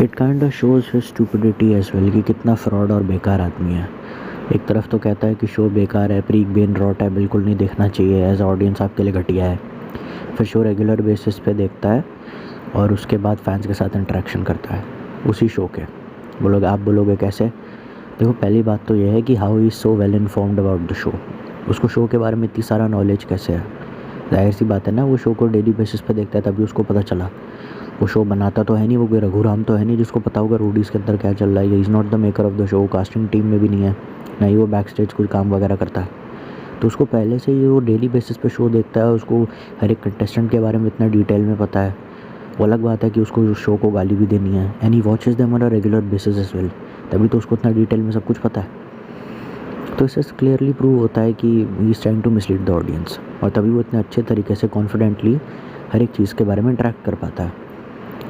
It kind of shows his stupidity as well कि कितना fraud और बेकार आदमी है। एक तरफ तो कहता है कि शो बेकार है, प्रीक बेन रॉट है, बिल्कुल नहीं देखना चाहिए, एज ऑडियंस आपके लिए घटिया है। फिर शो रेगुलर बेसिस पे देखता है और उसके बाद फैंस के साथ इंटरेक्शन करता है उसी शो के। आप बोलोगे कैसे? देखो, पहली बात तो यह है कि how is so well informed about the show. उसको शो के बारे में इतनी सारा नॉलेज कैसे है? जाहिर सी बात है ना, वो शो को डेली बेसिस पे देखता है तभी उसको पता चला। वो शो बनाता तो है नहीं, वो कोई रघुराम तो है नहीं जिसको पता होगा रोडीज़ के अंदर क्या चल रहा है। Is not the maker of the show, casting team में भी नहीं है, ना ही वो बैक स्टेज कोई काम वगैरह करता है। तो उसको पहले से ही वो डेली बेसिस पे शो देखता है, उसको हर एक कंटेस्टेंट के बारे में इतना डिटेल में पता है। वो अलग बात है कि उसको उस शो को गाली भी देनी है, and he watches them on a regular basis as well, तभी तो उसको इतना डिटेल में सब कुछ पता है। तो इससे क्लियरली प्रूव होता है कि he is trying to mislead the audience, और तभी वो इतने अच्छे तरीके से कॉन्फिडेंटली हर एक चीज़ के बारे में इंटरेक्ट कर पाता है।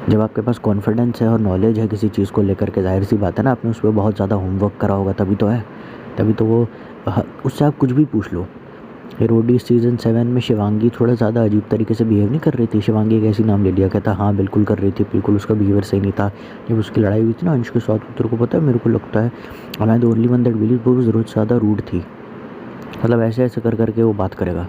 जब आपके पास कॉन्फिडेंस है और नॉलेज है किसी चीज़ को लेकर के, जाहिर सी बात है ना, आपने उस पर बहुत ज़्यादा होमवर्क करा होगा, तभी तो है। तभी तो वो उससे आप कुछ भी पूछ लो। ये रोडी सीज़न 7 में शिवांगी थोड़ा ज़्यादा अजीब तरीके से बिहेव नहीं कर रही थी? शिवांगी एक ऐसी नाम ले लिया, कहता हाँ बिल्कुल कर रही थी, बिल्कुल उसका बिहेवियर सही नहीं था। जब उसकी लड़ाई हुई थी ना अंश के साथ, तेरे को पता है, मेरे को लगता है मैं the only one that believe वो ज़रूरत से ज़्यादा रूड थी। मतलब ऐसे ऐसे कर करके वो बात करेगा।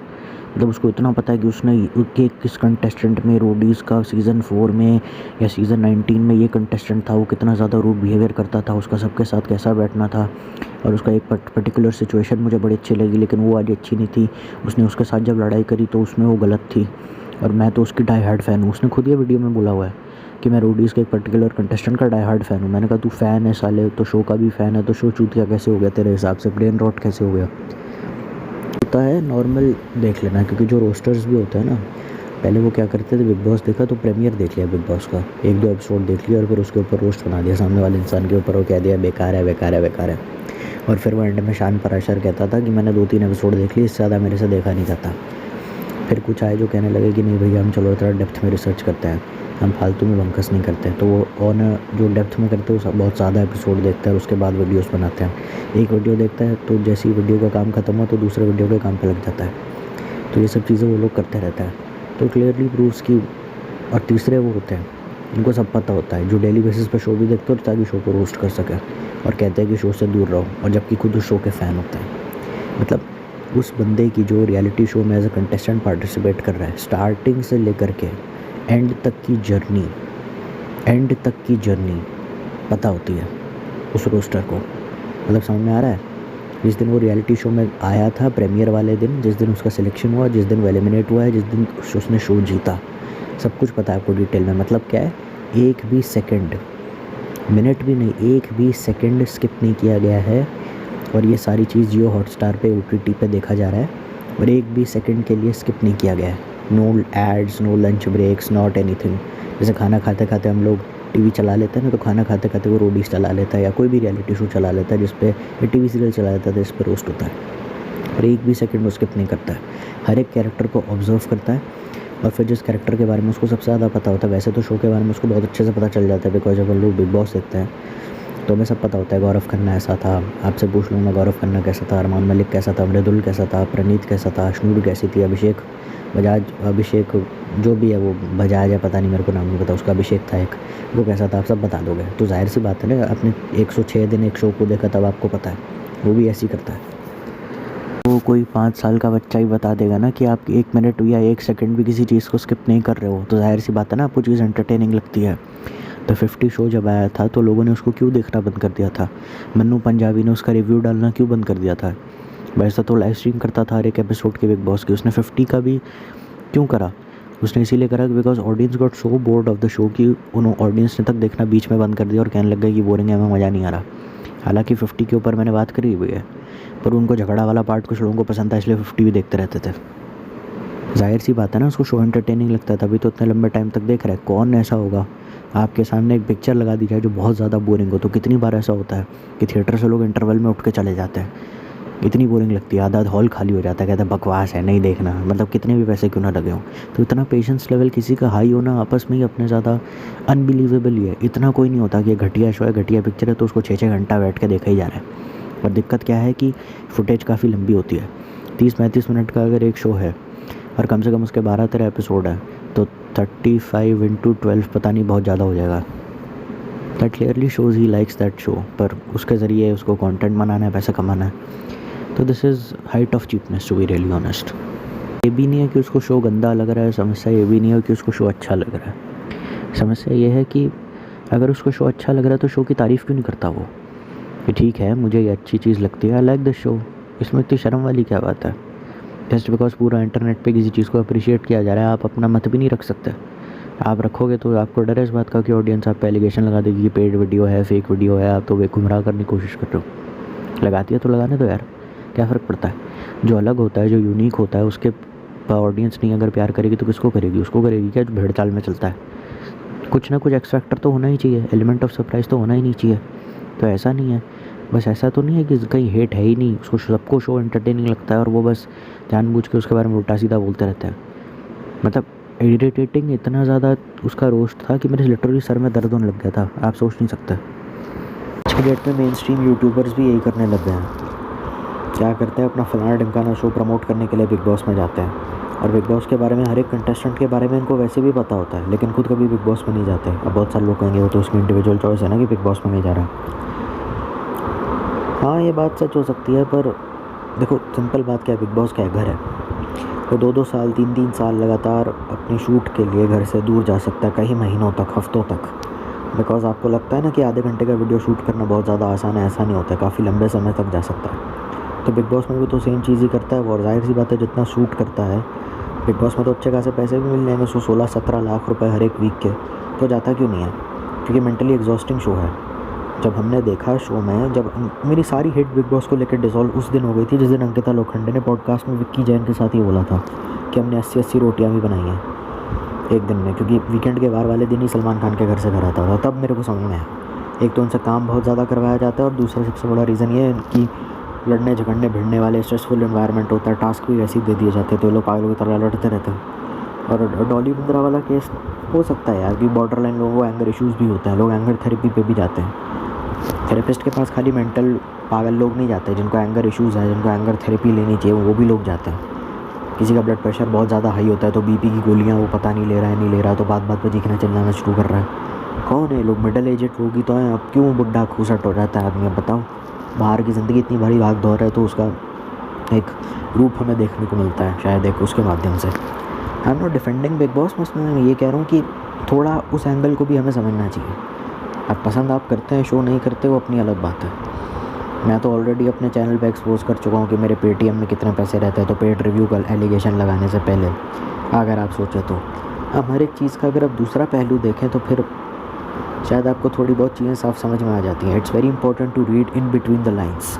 मतलब उसको इतना पता है कि उसने कि किस कंटेस्टेंट में रोडीज़ का सीज़न 4 में या सीज़न 19 में ये कंटेस्टेंट था, वो कितना ज़्यादा रूड बिहेवियर करता था, उसका सबके साथ कैसा बैठना था। और उसका एक पर्टिकुलर सिचुएशन मुझे बड़ी अच्छी लगी, लेकिन वो आज अच्छी नहीं थी। उसने उसके साथ जब लड़ाई करी तो उसमें वो गलत थी, और मैं तो उसकी डाई हार्ड फ़ैन हूँ। उसने खुद ये वीडियो में बोला हुआ है कि मैं रोडीज़ के एक पर्टिकुलर कंटेस्टेंट का डाई हार्ड फ़ैन हूँ। मैंने कहा तू फ़ैन है साले, तो शो का भी फ़ैन है, तो शो चूतिया कैसे हो गया तेरे हिसाब से? ब्रेन रॉट कैसे हो गया? होता है नॉर्मल देख लेना, क्योंकि जो रोस्टर्स भी होते हैं ना, पहले वो क्या करते थे, बिग बॉस देखा तो प्रीमियर देख लिया बिग बॉस का, एक दो एपिसोड देख लिया और फिर उसके ऊपर रोस्ट बना दिया सामने वाले इंसान के ऊपर, वो कह दिया बेकार है बेकार है बेकार है। और फिर वो एंड में शान पराशर कहता था कि मैंने 2-3 एपिसोड देख लिए, इससे ज़्यादा मेरे से देखा नहीं जाता। फिर कुछ आए जो कहने लगे कि नहीं भैया हम चलो थोड़ा डेप्थ में रिसर्च करते हैं, हम फालतू में बंकस नहीं करते। तो वो ऑन जो डेप्थ में करते हैं वो बहुत ज़्यादा एपिसोड देखते हैं और उसके बाद वीडियोस बनाते हैं। एक वीडियो देखता है तो जैसे ही वीडियो का काम खत्म हुआ तो दूसरे वीडियो के काम पे लग जाता है। तो ये सब चीज़ें वो लोग करते रहते हैं। तो क्लियरली प्रूव्स की। और तीसरे वो होते हैं, इनको सब पता होता है, जो डेली बेसिस पे शो भी देखते हो ताकि शो को रोस्ट कर सके, और कहते हैं कि शो से दूर रहो, और जबकि खुद उस शो के फ़ैन होते हैं। मतलब उस बंदे की जो रियलिटी शो में एज अ कंटेस्टेंट पार्टिसिपेट कर रहा है, स्टार्टिंग से लेकर के एंड तक की जर्नी पता होती है उस रोस्टर को। मतलब समझ में आ रहा है? जिस दिन वो रियलिटी शो में आया था, प्रीमियर वाले दिन, जिस दिन उसका सिलेक्शन हुआ, जिस दिन वो एलिमिनेट हुआ है, जिस दिन उसने शो जीता, सब कुछ पता है आपको डिटेल में। मतलब क्या है, एक भी सेकंड, मिनट भी नहीं, एक भी सेकंड स्किप नहीं किया गया है। और ये सारी चीज़ जियो हॉटस्टार पे OTT पे देखा जा रहा है, और एक भी सेकंड के लिए स्किप नहीं किया गया है। No ads, no lunch breaks, not anything. जैसे खाना खाते खाते हम लोग टीवी चला लेते हैं ना, तो खाना खाते खाते वो रोडीज़ चला लेता है या कोई भी रियलिटी शो चला लेता है जिस पे, या टीवी सीरियल चला लेता है जिस पे रोस्ट होता है, और एक भी सेकंड वो स्किप नहीं करता है। हर एक कैरेक्टर को ऑब्जर्व करता है, और फिर जिस कैरेक्टर के बारे में उसको सबसे ज़्यादा पता होता है, वैसे तो शो के बारे में उसको बहुत अच्छे से पता चल जाता है, बिकॉज जब हम लोग बिग बॉस देखते हैं तो हमें सब पता होता है। गौरव खन्ना ऐसा था, आपसे पूछ लूँगा गौरव खन्ना कैसा था, अरमान मलिक कैसा था, मृदुल कैसा था, प्रणीत कैसा था, अश्नूर कैसी थी, अभिषेक जो भी है, वो बजाज है, पता नहीं, मेरे को नाम नहीं पता उसका, अभिषेक था एक, वो कैसा था, आप सब बता दोगे। तो जाहिर सी बात है ना, आपने 106 दिन एक शो को देखा तब आपको पता है। वो भी ऐसे ही करता है। वो कोई 5 साल का बच्चा ही बता देगा ना कि आप 1 मिनट या 1 सेकंड भी किसी चीज़ को स्किप नहीं कर रहे हो, तो जाहिर सी बात है ना, आपको चीज़ एंटरटेनिंग लगती है। द 50 शो जब आया था तो लोगों ने उसको क्यों देखना बंद कर दिया था? मन्नू पंजाबी ने उसका रिव्यू डालना क्यों बंद कर दिया था? वैसा तो लाइव स्ट्रीम करता था हर एक एपिसोड के बिग बॉस की, उसने 50 का भी क्यों करा? उसने इसीलिए करा because audience got so board of the show कि उन्होंने ऑडियंस ने तक देखना बीच में बंद कर दिया और कहने लग गए कि बोरिंग है, हमें मज़ा नहीं आ रहा। हालांकि 50 के ऊपर मैंने बात करी हुई है, पर उनको झगड़ा वाला पार्ट कुछ लोगों को पसंद था, इसलिए 50 भी देखते रहते थे। जाहिर सी बात है ना, उसको शो एंटरटेनिंग लगता है, तभी तो इतने लंबे टाइम तक देख रहा है। कौन ऐसा होगा आपके सामने एक पिक्चर लगा दी जाए जो बहुत ज़्यादा बोरिंग हो, तो कितनी बार ऐसा होता है कि थिएटर से लोग इंटरवल में उठ के चले जाते हैं, इतनी बोरिंग लगती है, आधा हॉल खाली हो जाता है, कहता है बकवास है, नहीं देखना। मतलब कितने भी पैसे क्यों ना लगे हों, तो इतना पेशेंस लेवल किसी का हाई होना आपस में ही अपने ज़्यादा अनबिलीवेबल ही है। इतना कोई नहीं होता कि घटिया शो है, घटिया पिक्चर है, तो उसको 6-6 घंटा बैठ के देखा ही जा रहा है। और दिक्कत क्या है कि फुटेज काफ़ी लंबी होती है, 30-35 मिनट का अगर एक शो है और कम से कम उसके 12-13 एपिसोड है, तो 35 × 12 पता नहीं बहुत ज़्यादा हो जाएगा, that clearly shows he likes that show, पर उसके ज़रिए उसको कंटेंट बनाना है, पैसा कमाना है। तो this is height of cheapness to be really honest. ये भी नहीं है कि उसको शो गंदा लग रहा है, समस्या ये भी नहीं है कि उसको शो अच्छा लग रहा है। समस्या ये है कि अगर उसको शो अच्छा लग रहा है तो शो की तारीफ़ क्यों नहीं करता वो, कि ठीक है मुझे ये अच्छी चीज़ लगती है, आई लाइक दिस शो, इसमें इतनी शर्म वाली क्या बात है। जस्ट बिकॉज पूरा इंटरनेट पे किसी चीज़ को अप्रिशिएट किया जा रहा है, आप अपना मत भी नहीं रख सकते। आप रखोगे तो आपको डर है इस बात का कि ऑडियंस आप पे एलिगेशन लगा देगी कि पेड वीडियो है, फेक वीडियो है, आप तो वे गुमराह करने की कोशिश कर रहे हो। लगाती है तो लगाने दो यार, क्या फ़र्क पड़ता है। जो अलग होता है, जो यूनिक होता है, उसके ऑडियंस नहीं अगर प्यार करेगी तो किसको करेगी, उसको करेगी क्या जो भेड़ चाल में चलता है। कुछ ना कुछ एक्स फैक्टर तो होना ही चाहिए, एलिमेंट ऑफ सरप्राइज़ तो होना ही नहीं चाहिए। तो ऐसा नहीं है, बस ऐसा तो नहीं है कि कहीं हेट है ही नहीं, उसको सबको शो एंटरटेनिंग लगता है और वो बस जानबूझ के उसके बारे में उल्टा सीधा बोलते रहते हैं। मतलब इरिटेटिंग इतना ज़्यादा उसका रोस्ट था कि मेरे लिटरली सर में दर्द होने लग गया था, आप सोच नहीं सकते। आज की डेट में मेन स्ट्रीम यूट्यूबर्स भी यही करने लग गए हैं। क्या करते हैं, अपना फलाना ढिमकाना शो प्रमोट करने के लिए बिग बॉस में जाते हैं, और बिग बॉस के बारे में हर एक कंटेस्टेंट के बारे में इनको वैसे भी पता होता है, लेकिन खुद कभी बिग बॉस में नहीं जाते। अब बहुत सारे लोग कहेंगे वो तो उसकी इंडिविजुअल चॉइस है ना कि बिग बॉस में नहीं जा रहा। हाँ ये बात सच हो सकती है, पर देखो सिंपल बात क्या है, बिग बॉस क्या है, घर है। वो 2-2 साल 3-3 साल लगातार अपनी शूट के लिए घर से दूर जा सकता है, कई महीनों तक, हफ्तों तक। बिकॉज आपको लगता है ना कि आधे घंटे का वीडियो शूट करना बहुत ज़्यादा आसान है, ऐसा नहीं होता है, काफ़ी लंबे समय तक जा सकता है। तो बिग बॉस में भी तो सेम चीज़ ही करता है वो, और जाहिर सी बात है जितना शूट करता है बिग बॉस में तो अच्छे खासे पैसे भी मिल जाएंगे, 16-17 लाख रुपए हर एक वीक के। तो जाता क्यों नहीं है, क्योंकि मेंटली एग्जॉस्टिंग शो है। जब हमने देखा शो में, जब मेरी सारी हिट बिग बॉस को लेकर डिसॉल्व उस दिन हो गई थी जिस दिन अंकिता लोखंडे ने पॉडकास्ट में विक्की जैन के साथ ये बोला था कि हमने 80-80 रोटियां भी बनाई हैं एक दिन में, क्योंकि वीकेंड के बार वाले दिन ही सलमान खान के घर से घर आता था। तब मेरे को समझ में आया, एक तो उनसे काम बहुत ज़्यादा करवाया जाता है, और दूसरा सबसे बड़ा रीज़न ये है कि लड़ने झगड़ने भिड़ने वाले स्ट्रेसफुल एनवायरनमेंट होता है, टास्क भी वैसे ही दे दिए जाते हैं, तो लोग पागलों की तरह लड़ते रहते हैं। और डॉली बिंद्रा वाला केस हो सकता है यार, कि बॉर्डर लाइन लोगों को एंगर इश्यूज़ भी होते हैं, लोग एंगर थेरेपी पे भी जाते हैं। थेरेपिस्ट के पास खाली मेंटल पागल लोग नहीं जाते, जिनको एंगर इश्यूज़ है, जिनको एंगर थेरेपी लेनी चाहिए, वो भी लोग जाते हैं। किसी का ब्लड प्रेशर बहुत ज़्यादा हाई होता है तो बीपी की गोलियां वो पता नहीं ले रहा है, तो बात बात पर चीखना चिल्लाना शुरू कर रहा है। कौन है लोग, मिडिल एजेड रोगी तो हैं, अब क्यों बुढ़ा खूसट हो जाता है आदमी, अब बताओ। बाहर की ज़िंदगी इतनी बड़ी भाग दौड़ है, तो उसका एक रूप हमें देखने को मिलता है शायद एक उसके माध्यम से। I am not defending big boss, मैं ये कह रहा हूँ कि थोड़ा उस एंगल को भी हमें समझना चाहिए। अब पसंद आप करते हैं, शो नहीं करते, वो अपनी अलग बात है। मैं तो ऑलरेडी अपने चैनल पे एक्सपोज कर चुका हूँ कि मेरे पेटीएम में कितने पैसे रहते हैं, तो पेड रिव्यू का एलिगेशन लगाने से पहले अगर आप सोचें तो। अब हर एक चीज़ का अगर आप दूसरा पहलू देखें तो फिर शायद आपको थोड़ी बहुत चीज़ें साफ समझ में आ जाती हैं। It's very important to read in between the lines.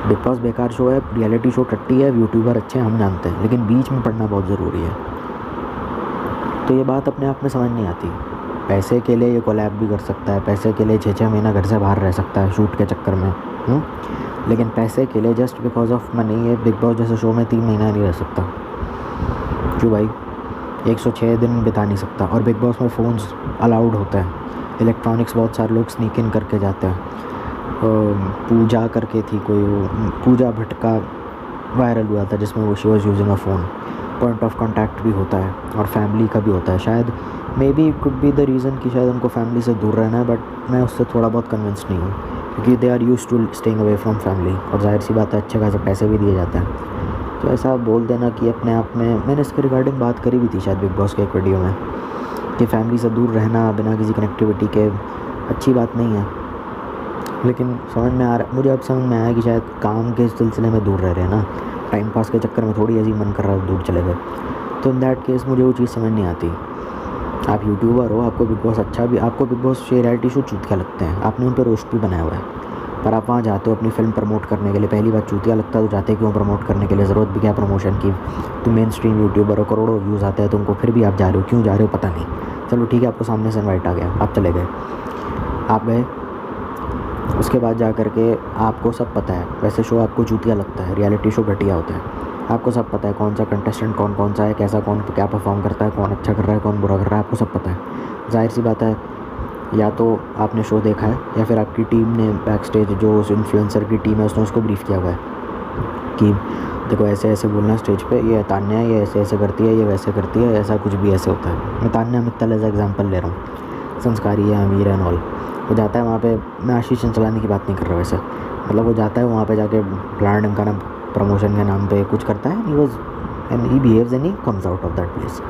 Bigg Boss बेकार शो है, रियलिटी शो टट्टी है, यूट्यूबर अच्छे हैं हम जानते हैं, लेकिन बीच में पढ़ना बहुत ज़रूरी है। तो ये बात अपने आप में समझ नहीं आती। पैसे के लिए ये कोलैब भी कर सकता है, पैसे के लिए 6-6 महीना घर से बाहर रह सकता है शूट के चक्कर में, लेकिन पैसे के लिए जस्ट बिकॉज ऑफ मनी ये बिग बॉस जैसे शो में 3 महीना नहीं रह सकता। क्यों भाई, 106 दिन बिता नहीं सकता। और बिग बॉस में फ़ोन्स अलाउड होता है, इलेक्ट्रॉनिक्स बहुत सारे लोग स्नीक इन करके जाते हैं। पूजा करके थी कोई, पूजा भट्ट का वायरल हुआ था जिसमें वो she was using a phone. Point of contact भी होता है और फैमिली का भी होता है। शायद may be could be the reason कि शायद उनको फैमिली से दूर रहना है, बट मैं उससे थोड़ा बहुत कन्विंस नहीं हूँ, क्योंकि they are use to staying away from family, और जाहिर सी बात है अच्छे खासे पैसे भी दिए जाते हैं। तो ऐसा बोल देना कि अपने आप में, मैंने इसके रिगार्डिंग बात करी भी थी शायद बिग बॉस के एक वीडियो में, कि फैमिली से दूर रहना बिना किसी कनेक्टिविटी के अच्छी बात नहीं है। लेकिन समझ में आ रहा, मुझे अब समझ में आया कि शायद काम के सिलसिले में दूर रह रहे हैं ना, टाइम पास के चक्कर में थोड़ी ऐसी मन कर रहा है दूर चले गए। तो इन दैट केस मुझे वो चीज़ समझ नहीं आती। आप यूट्यूबर हो, आपको बिग बॉस अच्छा भी, आपको बिग बॉस रियलिटी शो चूतिया लगते हैं, आपने उन पर रोस्ट भी बनाया हुआ है, पर आप वहाँ जाते हो अपनी फिल्म प्रमोट करने के लिए। पहली बात चूतिया लगता है तो जाते क्यों प्रमोट करने के लिए, ज़रूरत भी क्या प्रमोशन की। तुम मेन स्ट्रीम यूट्यूबर हो, करोड़ों व्यूज़ आते हैं तुमको, फिर भी आप जा रहे हो, क्यों जा रहे हो पता नहीं। चलो ठीक है, आपको सामने से इन्वाइट आ गया, आप चले गए, आप गए, उसके बाद जा कर के आपको सब पता है। वैसे शो आपको चूतिया लगता है, रियलिटी शो घटिया होता है, आपको सब पता है कौन सा कंटेस्टेंट कौन सा है, कैसा कौन क्या परफॉर्म करता है, कौन अच्छा कर रहा है कौन बुरा कर रहा है, आपको सब पता है। जाहिर सी बात है, या तो आपने शो देखा है या फिर आपकी टीम ने बैक स्टेज, जो उस इन्फ्लुएंसर की टीम है उसने उसको ब्रीफ किया हुआ है कि देखो ऐसे ऐसे बोलना स्टेज पे, ये तान्या है, ये ऐसे ऐसे करती है, ये वैसे करती है, ऐसा कुछ भी ऐसे होता है। मैं तान्या मित्तल एज एग्जाम्पल ले रहा हूँ। संस्कारी है, अमीर है, ऑल। वो जाता है वहाँ पे, मैं आशीष चंचलानी की बात नहीं कर रहा वैसे, मतलब वो जाता है वहाँ पे जाके ब्रांड का ना प्रमोशन के नाम पे कुछ करता है, he behaves and he comes out of that place.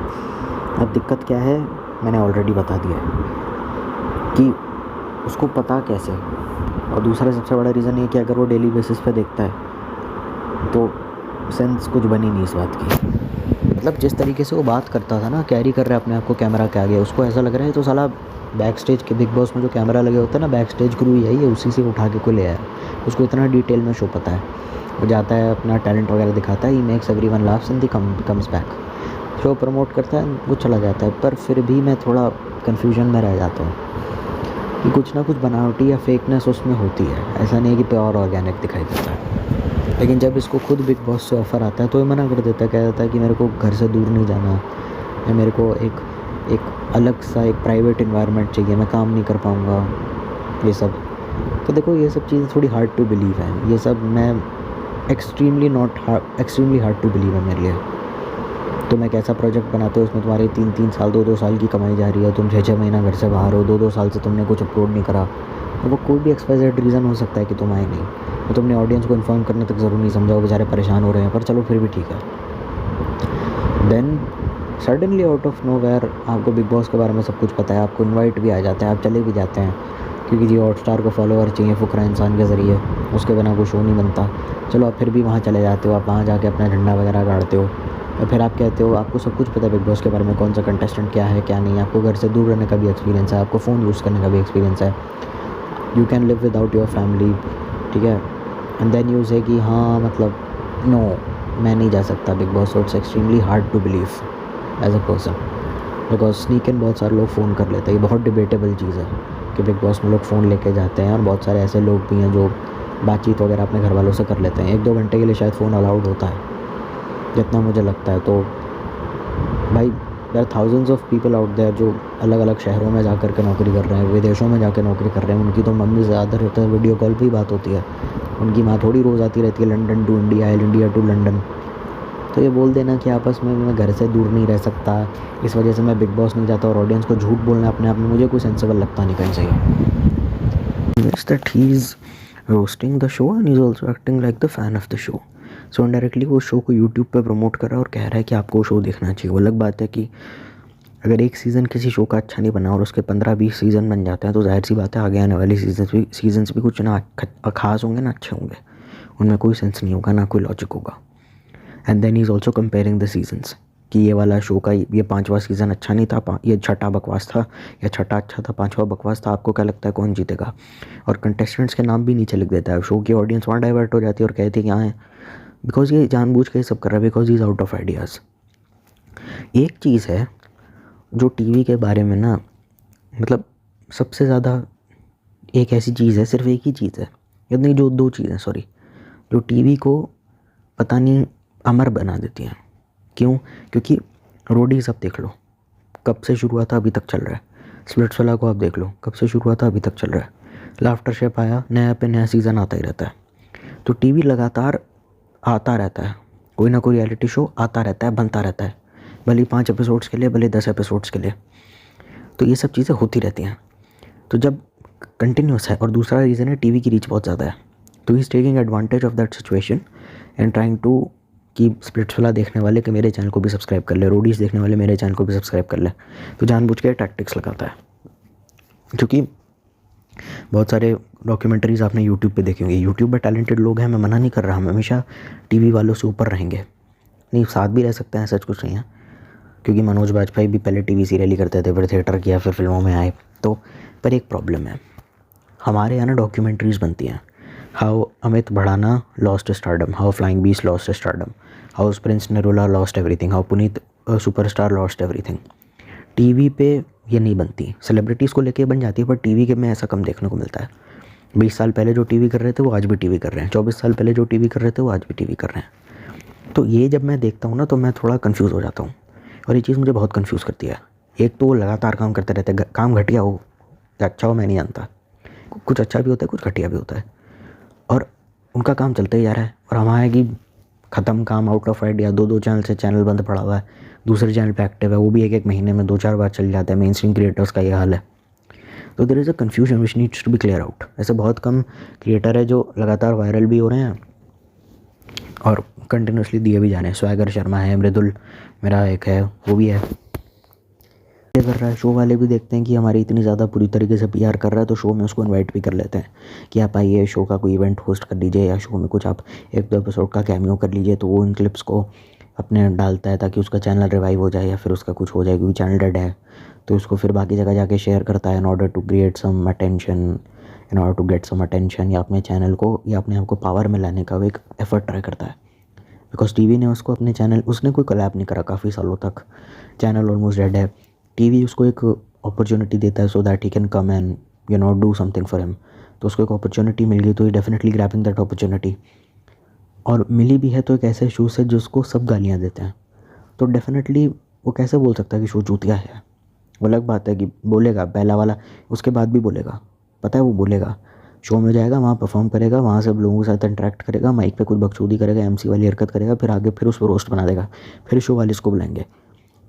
अब दिक्कत क्या है, मैंने ऑलरेडी बता दिया है कि उसको पता कैसे। और दूसरा सबसे बड़ा रीज़न ये कि अगर वो डेली बेसिस पे देखता है तो सेंस कुछ बनी नहीं इस बात की। मतलब जिस तरीके से वो बात करता था ना, कैरी कर रहा है अपने आप को कैमरा के आगे, उसको ऐसा लग रहा है तो साला बैक स्टेज के बिग बॉस में जो कैमरा लगे होते हैं ना, बैक स्टेज क्रू यही है, उसी से उठा के को ले आया। उसको इतना डिटेल में शो पता है। वो जाता है अपना टैलेंट वगैरह दिखाता है, he makes everyone laughs and the comes back. Show promote करता है, वो चला जाता है। पर फिर भी मैं थोड़ा कन्फ्यूजन में रह जाता हूँ कि कुछ ना कुछ बनावटी या फेकनेस उसमें होती है। ऐसा नहीं है कि प्योर ऑर्गेनिक दिखाई देता है। लेकिन जब इसको खुद बिग बॉस से ऑफ़र आता है तो ये मना कर देता है, कह देता है कि मेरे को घर से दूर नहीं जाना, या मेरे को एक अलग सा एक प्राइवेट इन्वायरमेंट चाहिए, मैं काम नहीं कर पाऊँगा, ये सब। तो देखो ये सब चीज़ें थोड़ी हार्ड टू बिलीव है, ये सब मैं एक्सट्रीमली हार्ड टू बिलीव है मेरे लिए। तुम एक ऐसा प्रोजेक्ट बनाते हो उसमें तुम्हारे 3-3 साल 2-2 साल की कमाई जा रही है, तुम 6-6 महीना घर से बाहर हो, 2-2 साल से तुमने कुछ अपलोड नहीं करा, तो वो कोई भी XYZ रीज़न हो सकता है कि तुम आए नहीं, तो तुमने ऑडियंस को इन्फॉर्म करने तक ज़रूर नहीं समझा, वो बेचारे परेशान हो रहे हैं, पर चलो फिर भी ठीक है। Then suddenly out of nowhere आपको बिग बॉस के बारे में सब कुछ पता है, आपको इनवाइट भी आ जाता है, आप चले भी जाते हैं, क्योंकि जी हॉटस्टार को फॉलोअर चाहिए फुकरा इंसान के ज़रिए, उसके बिना कोई शो नहीं बनता। चलो आप फिर भी वहाँ चले जाते हो, आप वहाँ जाके अपना झंडा वगैरह गाड़ते हो, और फिर आप कहते हो आपको सब कुछ पता है बिग बॉस के बारे में, कौन सा कंटेस्टेंट क्या है क्या नहीं, आपको घर से दूर रहने का भी एक्सपीरियंस है, आपको फ़ोन यूज़ करने का भी एक्सपीरियंस है, you can live without your family, ठीक है। एंड देन यू से कि हाँ मतलब नो मैं नहीं जा सकता Bigg Boss, so it's extremely hard to believe as a person, because sneak in बहुत सारे लोग फ़ोन कर लेते हैं। ये बहुत डिबेटेबल चीज़ है कि बिग बॉस में लोग फ़ोन लेके जाते हैं, और बहुत सारे ऐसे लोग भी हैं जो बातचीत वगैरह अपने घर वालों से कर लेते हैं। 1-2 घंटे के लिए शायद फ़ोन अलाउड होता है जितना मुझे लगता है। तो भाई there are thousands of people out there जो अलग अलग शहरों में जाकर के नौकरी कर रहे हैं, विदेशों में जाकर नौकरी कर रहे हैं, उनकी तो मम्मी से ज़्यादा रहता है, वीडियो कॉल पर ही बात होती है, उनकी माँ थोड़ी रोज़ आती रहती है London to India, India to London. तो ये बोल देना कि आपस में मैं घर से दूर नहीं रह सकता, इस वजह से मैं बिग बॉस नहीं जाता, और ऑडियंस को झूठ बोलना अपने आप में मुझे कोई सेंसिबल लगता नहीं कहीं से। Yes, that he's roasting the show and he's also acting like the fan of the show. So indirectly वो शो को यूट्यूब पे प्रमोट कर रहा है और कह रहा है कि आपको शो देखना चाहिए। वो अलग बात है कि अगर एक सीज़न किसी शो का अच्छा नहीं बना और उसके 15-20 सीज़न बन जाते हैं तो जाहिर सी बात है आगे आने वाली सीजन्स भी कुछ ना खास होंगे ना अच्छे होंगे, उनमें कोई सेंस नहीं होगा, ना कोई लॉजिक होगा। And then he is also comparing the seasons कि ये वाला शो का ये 5वां सीज़न अच्छा नहीं था, ये 6ठा बकवास था, या 6ठा अच्छा था, 5वां बकवास था। आपको क्या लगता है कौन जीतेगा? और कंटेस्टेंट्स के नाम भी नीचे लिख देता है, शो की ऑडियंस वहाँ डाइवर्ट हो जाती है और कहती है कि हाँ है, बिकॉज ये जानबूझ के सब कर रहा है, because he is out of ideas. एक चीज़ है जो टीवी के बारे में ना, मतलब सबसे ज़्यादा एक ऐसी चीज़ है, सिर्फ एक ही चीज़ है, इतनी जो 2 चीज़ें सॉरी, जो टीवी को पता नहीं अमर बना देती हैं। क्यों? क्योंकि रोडीज़ अब देख लो कब से शुरू हुआ था अभी तक चल रहा है, स्प्लिट्सविला को आप देख लो कब से शुरू हुआ था अभी तक चल रहा है, लाफ्टर शेफ आया, नया पे नया सीज़न आता ही रहता है। तो टीवी लगातार आता रहता है, कोई ना कोई रियलिटी शो आता रहता है, बनता रहता है, भले 5 एपिसोड्स के लिए, भले 10 एपिसोड्स के लिए। तो ये सब चीज़ें होती रहती हैं। तो जब कंटिन्यूस है, और दूसरा रीज़न है टीवी की रीच बहुत ज़्यादा है, तो he is taking advantage of that situation and trying to कि स्प्लिट्सविला देखने वाले के मेरे चैनल को भी सब्सक्राइब कर ले, रोडीज़ देखने वाले मेरे चैनल को भी सब्सक्राइब कर ले। तो जानबूझ के टैक्टिक्स लगाता है। क्योंकि बहुत सारे डॉक्यूमेंट्रीज़ आपने यूट्यूब पे देखे होंगे, यूट्यूब पर टैलेंटेड लोग हैं, मैं मना नहीं कर रहा, हम हमेशा टीवी वालों से ऊपर रहेंगे, नहीं साथ भी रह सकते हैं, सच कुछ नहीं है। क्योंकि मनोज बाजपेयी भी पहले टीवी सीरियल ही करते थे, फिर थिएटर किया, फिर फिल्मों में आए। तो पर एक प्रॉब्लम है, हमारे यहाँ ना डॉक्यूमेंट्रीज़ बनती हैं, how Amit Bhadana lost stardom, how flying beast lost stardom, how Prince Narula lost everything, how Puneet superstar lost everything. TV पे ये नहीं बनती, सेलिब्रिटीज़ को लेके बन जाती है, पर टीवी के में ऐसा कम देखने को मिलता है। 20 साल पहले जो टीवी कर रहे थे वो आज भी टीवी कर रहे हैं, 24 साल पहले जो टीवी कर रहे थे वो आज भी टीवी कर रहे हैं। तो ये जब मैं देखता हूँ ना तो मैं थोड़ा कन्फ्यूज़ हो जाता हूँ, और ये चीज़ मुझे बहुत कन्फ्यूज़ करती है। एक तो वो लगातार काम करते रहते हैं, काम घटिया हो या अच्छा हो मैं नहीं जानता, कुछ अच्छा भी होता है कुछ घटिया भी होता है, और उनका काम चलते ही जा रहा है। और हमारा है कि ख़त्म काम, आउट ऑफ आइडिया, 2-2 चैनल से चैनल बंद पड़ा हुआ है, दूसरे चैनल पे एक्टिव है, वो भी 1-1 महीने में 2-4 बार चल जाता है। मेन स्ट्रीम क्रिएटर्स का ये हाल है तो there is a confusion which needs to be clear out. ऐसे बहुत कम क्रिएटर है जो लगातार वायरल भी हो रहे हैं और कंटिन्यूसली दिए भी जा रहे हैं। स्वैगर शर्मा है, मृदुल मेरा एक है, वो भी है, ये कर रहा है। शो वाले भी देखते हैं कि हमारी इतनी ज़्यादा पूरी तरीके से पीआर कर रहा है तो शो में उसको इनवाइट भी कर लेते हैं कि आप आइए शो का कोई इवेंट होस्ट कर लीजिए या शो में कुछ आप 1-2 एपिसोड का कैमियो कर लीजिए। तो वो इन क्लिप्स को अपने डालता है ताकि उसका चैनल रिवाइव हो जाए या फिर उसका कुछ हो जाए, क्योंकि चैनल डेड है। तो उसको फिर बाकी जगह जाके शेयर करता है in order to create some attention, in order to get some attention, या अपने चैनल को या अपने आप को पावर में लाने का वो एक एफर्ट ट्राई करता है। बिकॉज टीवी ने उसको अपने चैनल, उसने कोई कोलैब नहीं करा काफ़ी सालों तक, चैनल ऑलमोस्ट डेड है। टीवी उसको एक अपॉर्चुनिटी देता है so that he can come and do something for him. तो उसको एक अपॉर्चुनिटी मिल गई तो ही डेफिनेटली ग्रैबिंग दैट अपॉर्चुनिटी। और मिली भी है तो एक ऐसे शो से जिसको सब गालियाँ देते हैं, तो डेफिनेटली वो कैसे बोल सकता है कि शो चूतिया है। वो अलग बात है कि बोलेगा पहला वाला, उसके बाद भी बोलेगा, पता है वो बोलेगा। शो में जाएगा, वहाँ परफॉर्म करेगा, वहाँ सब लोगों के साथ इंटरेक्ट करेगा, माइक पे कुछ बकचोदी करेगा, एमसी वाली हरकत करेगा, फिर आगे फिर उस पर रोस्ट बना देगा, फिर शो वाले इसको बुलाएंगे।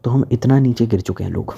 तो हम इतना नीचे गिर चुके हैं लोग।